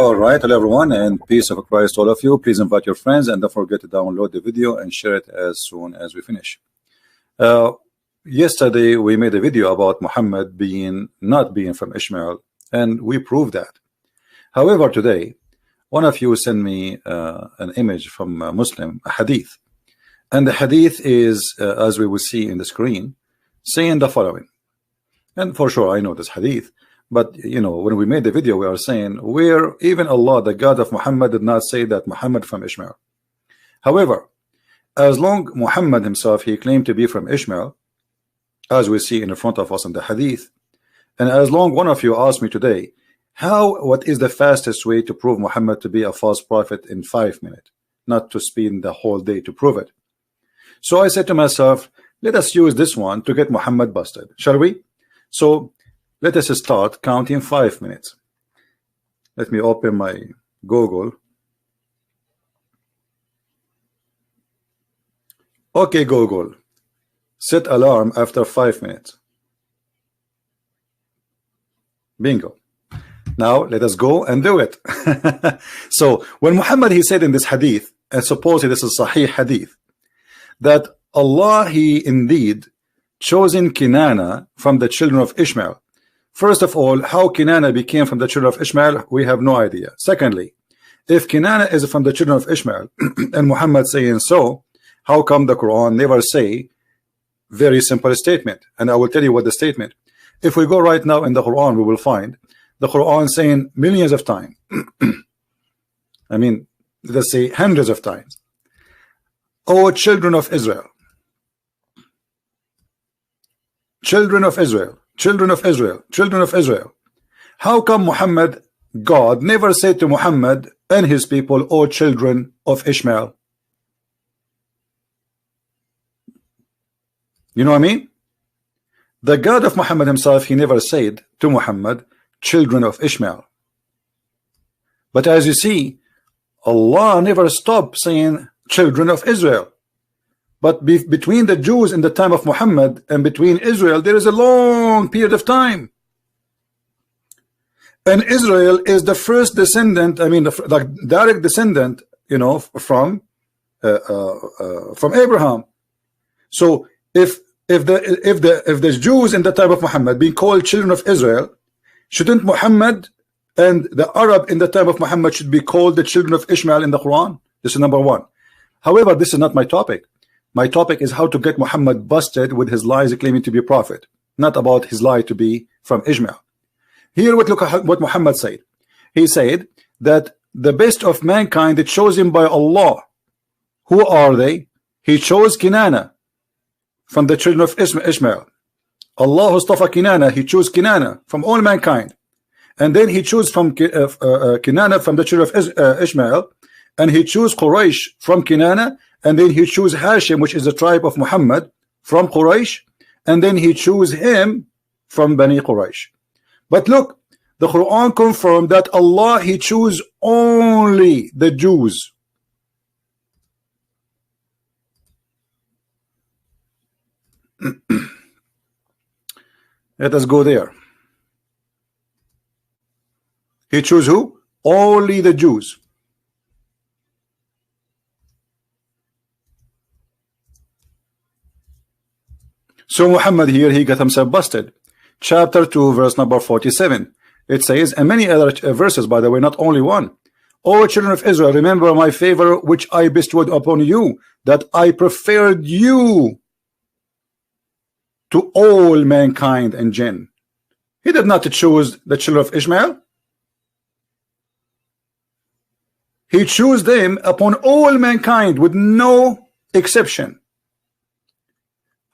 All right, hello everyone, and peace of Christ to all of you. Please invite your friends and don't forget to download the video and share it as soon as we finish. Yesterday we made a video about Muhammad not being from Ishmael, and we proved that. However, today one of you sent me an image from a Muslim, a hadith, and the hadith is as we will see in the screen, saying the following. And for sure I know this hadith, but you know, when we made the video, we are saying where even Allah, the God of Muhammad, did not say that Muhammad from Ishmael. However, as long Muhammad himself, he claimed to be from Ishmael, as we see in front of us in the hadith, and as long one of you asked me today, what is the fastest way to prove Muhammad to be a false prophet in 5 minutes, not to spend the whole day to prove it. So I said to myself, let us use this one to get Muhammad busted, shall we? So let us start counting 5 minutes. Let me open my Google. Okay, Google, set alarm after 5 minutes. Bingo. Now let us go and do it. So when Muhammad, he said in this hadith, and supposedly this is Sahih hadith, that Allah, he indeed chosen Kinana from the children of Ishmael. First of all, how Kinana became from the children of Ishmael, we have no idea. Secondly, if Kinana is from the children of Ishmael and Muhammad saying so, how come the Quran never say very simple statement? And I will tell you what the statement. If we go right now in the Quran, we will find the Quran saying millions of times. I mean, let's say hundreds of times. O children of Israel, children of Israel, children of Israel, children of Israel. How come Muhammad, God, never said to Muhammad and his people, O children of Ishmael? You know what I mean? The God of Muhammad himself, he never said to Muhammad, children of Ishmael. But as you see, Allah never stopped saying children of Israel. But between the Jews in the time of Muhammad and between Israel, there is a long period of time. And Israel is the first descendant, I mean, the direct descendant, you know, from Abraham. So if the Jews in the time of Muhammad being called children of Israel, shouldn't Muhammad and the Arab in the time of Muhammad should be called the children of Ishmael in the Quran? This is number one. However, this is not my topic. My topic is how to get Muhammad busted with his lies claiming to be a prophet, not about his lie to be from Ishmael. Here, look at what Muhammad said. He said that the best of mankind is chosen by Allah. Who are they? He chose Kinana from the children of Ishmael. Allah Mustafa Kinana, he chose Kinana from all mankind. And then he chose from Kinana from the children of Ishmael. And he chose Quraysh from Kinana, and then he chose Hashim, which is the tribe of Muhammad, from Quraysh, and then he chose him from Bani Quraysh. But look, the Quran confirmed that Allah, he chose only the Jews. Let us go there. He chose who? Only the Jews. So Muhammad here, he got himself busted. Chapter 2, verse number 47. It says, and many other verses, by the way, not only one. O children of Israel, remember my favor which I bestowed upon you, that I preferred you to all mankind and jinn. He did not choose the children of Ishmael. He chose them upon all mankind with no exception.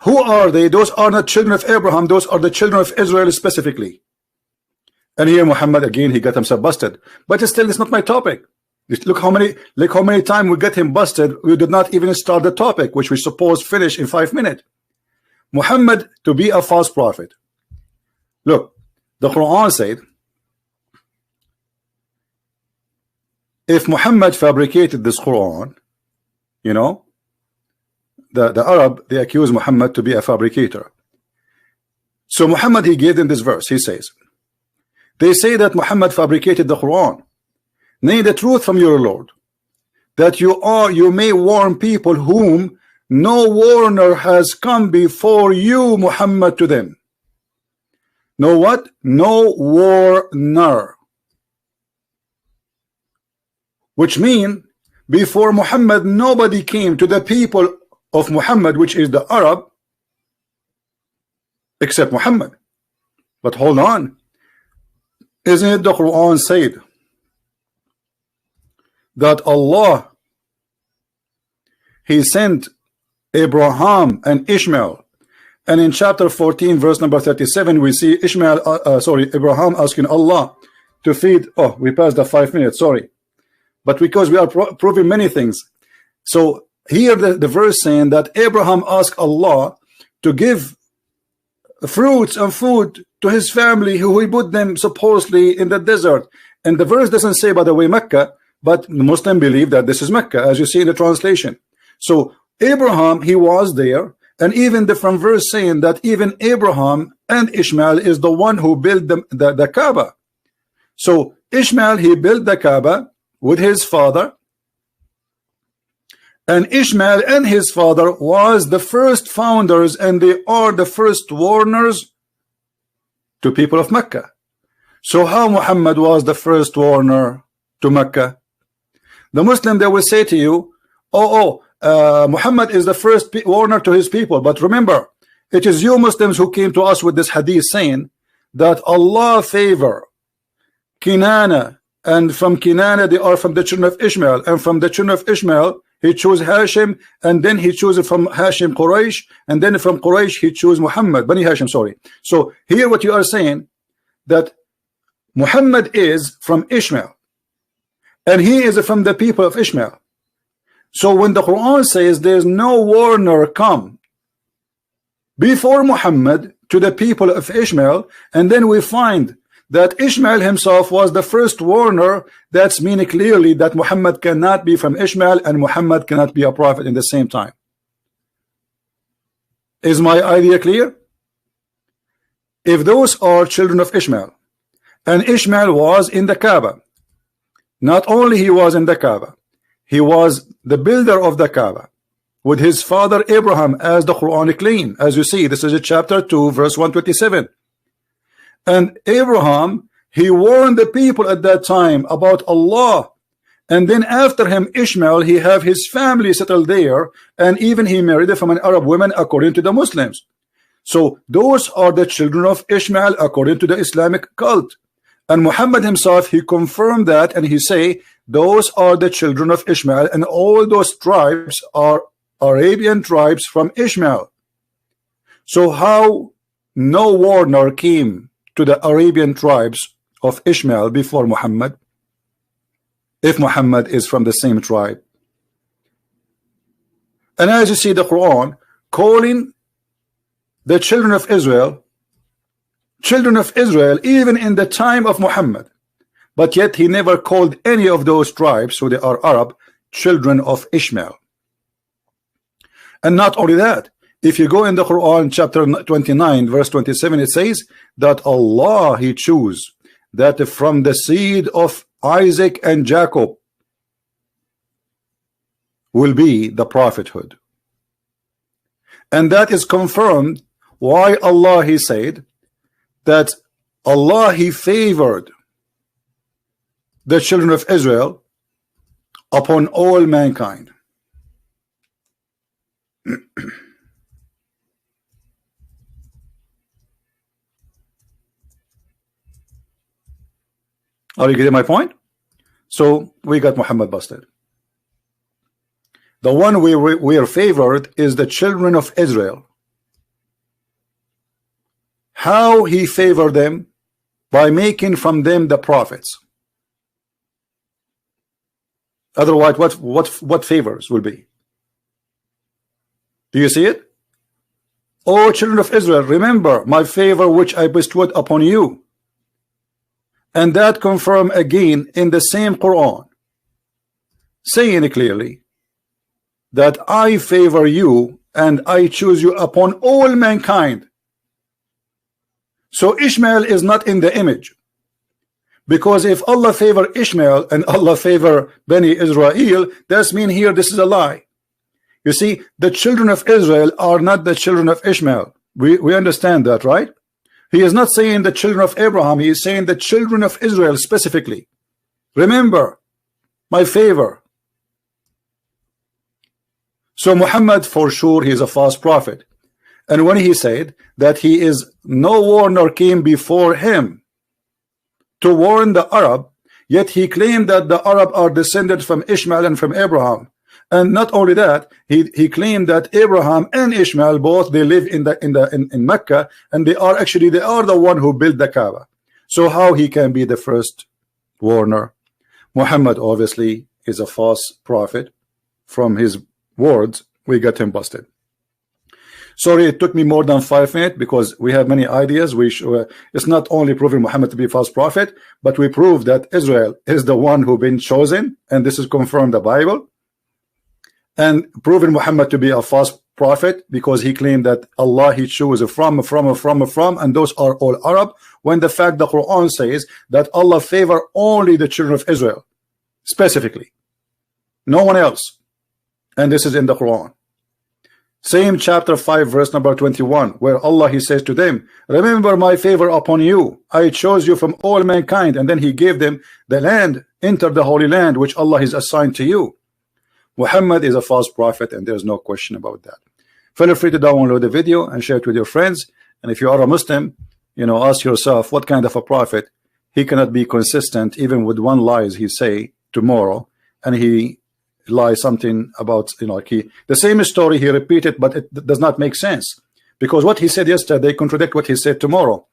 Who are they? Those are not children of Abraham. Those are the children of Israel specifically. And here Muhammad again, he got himself busted. But still, it's not my topic. Look how many times we get him busted. We did not even start the topic, which we suppose finish in 5 minutes. Muhammad to be a false prophet. Look, the Quran said, if Muhammad fabricated this Quran, you know, the Arab, they accuse Muhammad to be a fabricator. So Muhammad, he gave them this verse. He says, they say that Muhammad fabricated the Quran. Nay, the truth from your Lord, that you may warn people whom no warner has come before you, Muhammad, to them. No what? No warner. Which mean before Muhammad nobody came to the people of Muhammad, which is the Arab, except Muhammad. But hold on, isn't it the Quran said that Allah, He sent Abraham and Ishmael, and in chapter 14 verse number 37 we see Abraham asking Allah to feed. Oh, we passed the 5 minutes, sorry, but because we are proving many things. So here the verse saying that Abraham asked Allah to give fruits and food to his family, who he put them supposedly in the desert. And the verse doesn't say, by the way, Mecca, but Muslims believe that this is Mecca, as you see in the translation. So Abraham, he was there, and even different verse saying that even Abraham and Ishmael is the one who built the Kaaba. So Ishmael, he built the Kaaba with his father, and Ishmael and his father was the first founders, and they are the first warners to people of Mecca. So how Muhammad was the first warner to Mecca? The Muslim, they will say to you, Muhammad is the first warner to his people. But remember, it is you Muslims who came to us with this hadith saying that Allah favor Kinana, and from Kinana they are from the children of Ishmael, and from the children of Ishmael he chose Hashim, and then he chose from Hashim Quraysh, and then from Quraysh he chose Muhammad, Bani Hashim, sorry. So here what you are saying, that Muhammad is from Ishmael, and he is from the people of Ishmael. So when the Quran says there's no warner come before Muhammad to the people of Ishmael, and then we find that Ishmael himself was the first warner, that's meaning clearly that Muhammad cannot be from Ishmael and Muhammad cannot be a prophet in the same time. Is my idea clear? If those are children of Ishmael, and Ishmael was in the Kaaba, not only he was in the Kaaba, he was the builder of the Kaaba with his father Abraham, as the Quran claims. As you see, this is chapter 2 verse 127. And Abraham, he warned the people at that time about Allah, and then after him Ishmael, he have his family settled there, and even he married from an Arab woman according to the Muslims. So those are the children of Ishmael according to the Islamic cult. And Muhammad himself, he confirmed that, and he say those are the children of Ishmael, and all those tribes are Arabian tribes from Ishmael. So how no warner came to the Arabian tribes of Ishmael before Muhammad, if Muhammad is from the same tribe? And as you see the Quran calling the children of Israel even in the time of Muhammad, but yet he never called any of those tribes, so they are Arab, children of Ishmael. And not only that, if you go in the Quran chapter 29 verse 27, it says that Allah, he chose that from the seed of Isaac and Jacob will be the prophethood. And that is confirmed why Allah, he said that Allah, he favored the children of Israel upon all mankind. Are you getting my point? So we got Muhammad busted. The one we are favored is the children of Israel. How he favored them? By making from them the prophets. Otherwise, what favors will be? Do you see it? O children of Israel, remember my favor which I bestowed upon you. And that confirmed again in the same Quran, saying clearly that I favor you and I choose you upon all mankind. So Ishmael is not in the image, Because if Allah favor Ishmael and Allah favor Bani Israel, that's mean here this is a lie. You see, the children of Israel are not the children of Ishmael. We understand that, right? He is not saying the children of Abraham, he is saying the children of Israel specifically. Remember, my favor. So Muhammad, for sure, he is a false prophet. And when he said that he is no warner came before him to warn the Arab, yet he claimed that the Arab are descended from Ishmael and from Abraham. And not only that, he claimed that Abraham and Ishmael both they live in Mecca, and they are the one who built the Kaaba. So how he can be the first warner? Muhammad obviously is a false prophet. From his words, we got him busted. Sorry, it took me more than 5 minutes because we have many ideas. It's not only proving Muhammad to be a false prophet, but we prove that Israel is the one who been chosen, and this is confirmed the Bible. And proving Muhammad to be a false prophet because he claimed that Allah he chose from, and those are all Arab, when the fact the Quran says that Allah favor only the children of Israel, specifically, no one else. And this is in the Quran. Same chapter 5 verse number 21, where Allah he says to them, remember my favor upon you, I chose you from all mankind, and then he gave them the land, enter the holy land which Allah has assigned to you. Muhammad is a false prophet, and there's no question about that. Feel free to download the video and share it with your friends. And if you are a Muslim, ask yourself what kind of a prophet. He cannot be consistent even with one lies he say tomorrow, and he lie something about the same story he repeated, but it does not make sense because what he said yesterday contradict what he said tomorrow.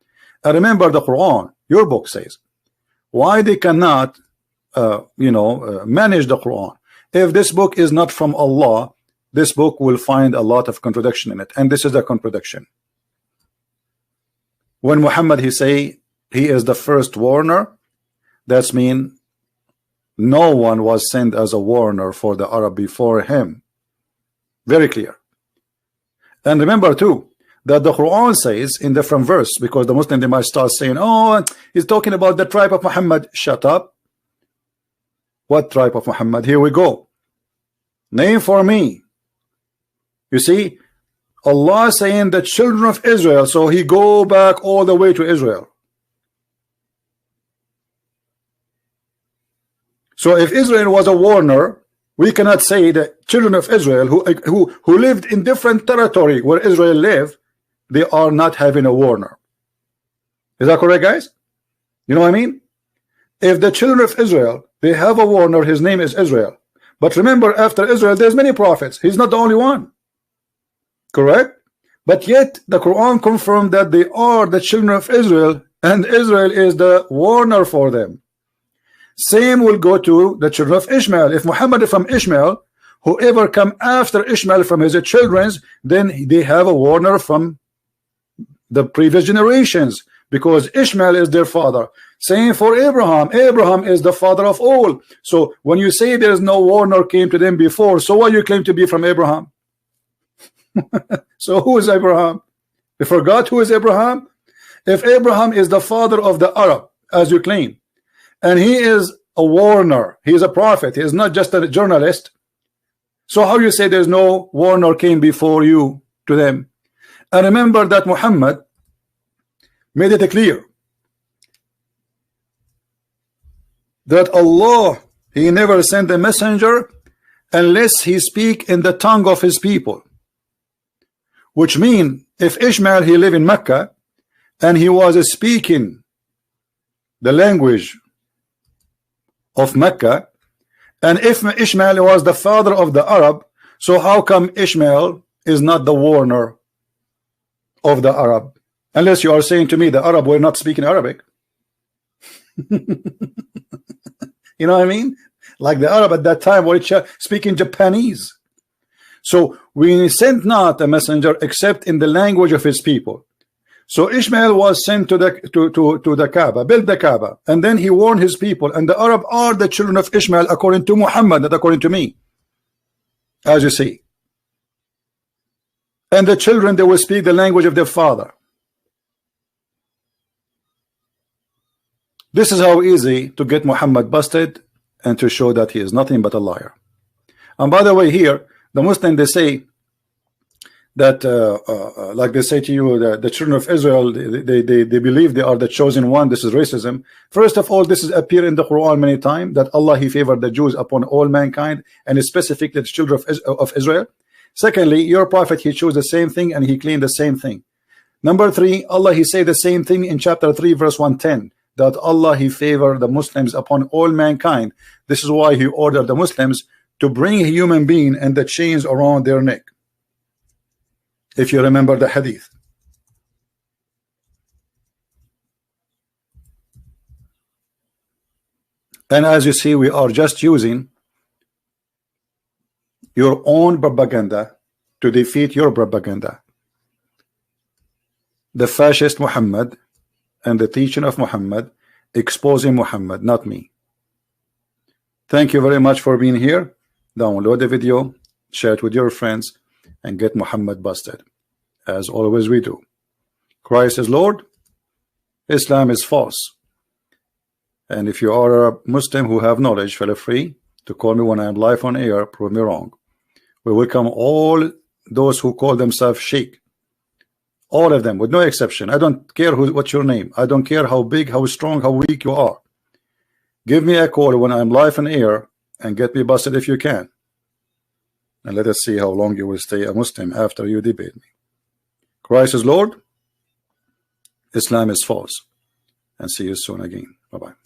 And remember the Quran, your book says why they cannot manage the Quran. If this book is not from Allah, this book will find a lot of contradiction in it, and this is a contradiction. When Muhammad he say he is the first warner, that's mean no one was sent as a warner for the Arab before him. Very clear. And remember too that the Quran says in different verse, because the Muslim they might start saying, oh, he's talking about the tribe of Muhammad. Shut up. What tribe of Muhammad? Here we go. Name for me. You see, Allah saying the children of Israel, so he go back all the way to Israel. So if Israel was a warner, we cannot say that children of Israel who lived in different territory where Israel lived, they are not having a warner. Is that correct, guys? You know what I mean? If the children of Israel, they have a warner, his name is Israel. But remember, after Israel, there's many prophets. He's not the only one. Correct? But yet, the Quran confirmed that they are the children of Israel, and Israel is the warner for them. Same will go to the children of Ishmael. If Muhammad is from Ishmael, whoever come after Ishmael from his children, then they have a warner from the previous generations, because Ishmael is their father. Same for Abraham. Abraham is the father of all. So when you say there is no warner came to them before, so what you claim to be from Abraham? So who is Abraham? You forgot who is Abraham? If Abraham is the father of the Arab, as you claim, and he is a warner, he is a prophet, he is not just a journalist, so how you say there's no warner came before you to them? And remember that Muhammad made it clear that Allah, he never sent a messenger unless he speak in the tongue of his people, which mean if Ishmael he live in Mecca and he was speaking the language of Mecca, and if Ishmael was the father of the Arab, so how come Ishmael is not the warner of the Arab? Unless you are saying to me the Arab were not speaking Arabic. You know what I mean? Like the Arab at that time were speaking Japanese. So we sent not a messenger except in the language of his people. So Ishmael was sent to the Kaaba, built the Kaaba, and then he warned his people, and the Arab are the children of Ishmael according to Muhammad, not according to me, as you see. And the children, they will speak the language of their father. This is how easy to get Muhammad busted and to show that he is nothing but a liar. And by the way, here the Muslim, they say that like they say to you, the children of Israel, they believe they are the chosen one. This is racism. First of all, this is appear in the Quran many times, that Allah, he favored the Jews upon all mankind, and specifically the children of Israel. Secondly, your prophet, he chose the same thing and he claimed the same thing. Number three, Allah, he said the same thing in chapter 3 verse 110, that Allah, he favored the Muslims upon all mankind. This is why he ordered the Muslims to bring a human being and the chains around their neck, if you remember the hadith. And as you see, we are just using your own propaganda to defeat your propaganda. The fascist Muhammad and the teaching of Muhammad, exposing Muhammad, not me. Thank you very much for being here. Download the video, share it with your friends, and get Muhammad busted. As always we do. Christ is Lord, Islam is false. And if you are a Muslim who have knowledge, feel free to call me when I am live on air, prove me wrong. We welcome all those who call themselves Sheikh. All of them, with no exception. I don't care what's your name. I don't care how big, how strong, how weak you are. Give me a call when I'm live on air and get me busted if you can. And let us see how long you will stay a Muslim after you debate me. Christ is Lord, Islam is false. And see you soon again. Bye-bye.